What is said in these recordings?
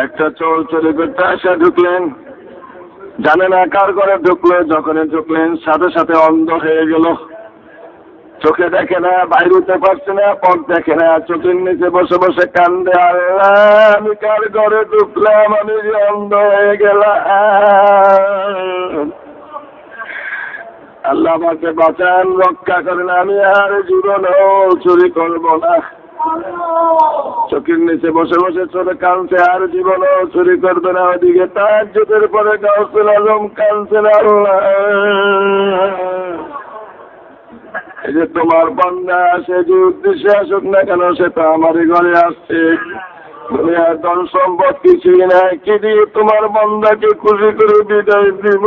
একটা চোর চুরি করতে আসে ঢুকলেন, জানে না কার ঘরে ঢুকলো। যখনই ঢুকলেন সাথে সাথে অন্ধ হয়ে গেল, চোখে দেখে না, বাইরে হতে পারছে না, পথ দেখে না, চোখের নিচে বসে বসে কান্দে, আল্লাহ আমি কার ঘরে ঢুকলাম, আমি যে অন্ধ হয়ে গেলাম, আল্লাহ আমাকে বাঁচান, রক্ষা করেন, আমি আর জীবনেও চুরি করবো না। চোখের নিচে বসে বসে চোরে কাঁদছে, আর জীবনেও চুরি করবে না। ওদিকে তাহাজ্জুদের পরে গাউসুল আজম কাঁদছেন, আল্লাহ এই যে তোমার বান্দা সে যে উদ্দেশ্যে আসুক না কেন, সে তো আমারই ঘরে আসছে, দুনিয়ার ধন সম্পদ কিছুই নাই, কি দিয়ে তোমার বান্দাকে খুশি করে বিদায় দিব।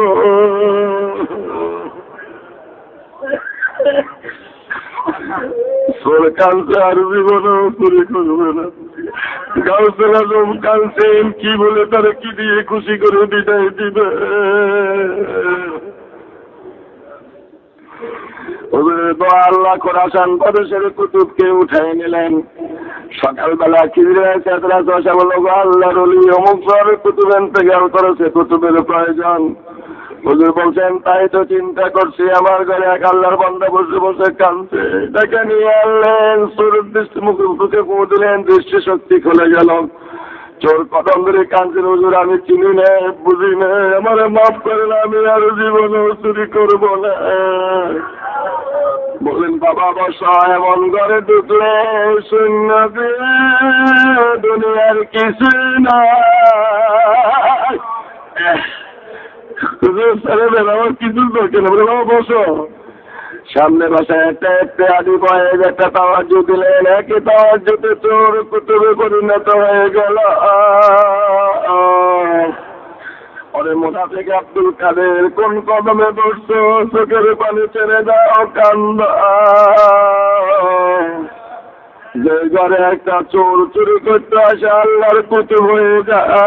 চোর কাঁদছে, আর জীবনেও চুরি করবে না। গাউসুল আজম কাঁদছেন, কি বলে তারা কি দিয়ে খুশি করে বিদায় দিবে। আল্লাহ খোরাসান প্রদেশের কুতুবকে উঠাই নিলেন। সকালবেলা আল্লাহর ওলি অমুক শহরে কুতুব ইন্তেকাল করেছে, কুতুবের প্রয়োজন। হুজুর বলছেন তাই তো চিন্তা করছি, আমার ঘরে এক আল্লাহর বান্দা বসে বসে কাঁদছে, তাকে নিয়ে আনলেন, চোরের দৃষ্টি মুখে ফু দিলেন, দৃষ্টি শক্তি খুলে গেল। চোর কদম ধরে কাঁদছেন, হুজুর আমি চিনি না, বুঝি না, আমার মাফ করেন, আমি আর জীবনেও চুরি করবো না। বলেন বাবা বসা, এমন ঘরে ঢুকলে শূন্য দুনিয়ার কিছু না, আমার কিছু দরকার না, বাবা বসো। সামনে বাসায় একটা আদি বয়ে একটা তাওয়াজ্জু দিলেন, একই তাওয়াজ্জুতে চোর কুতুবে পরিণত হয়ে গেল। ওরে মুনাফিক আব্দুল কাদের, কোন কদমে বসছো, চোখের পানি ছেড়ে দাও, কান্দা। যে ঘরে একটা চোর চুরি করতে আসে, আল্লাহর কুতুব হয়ে যায়।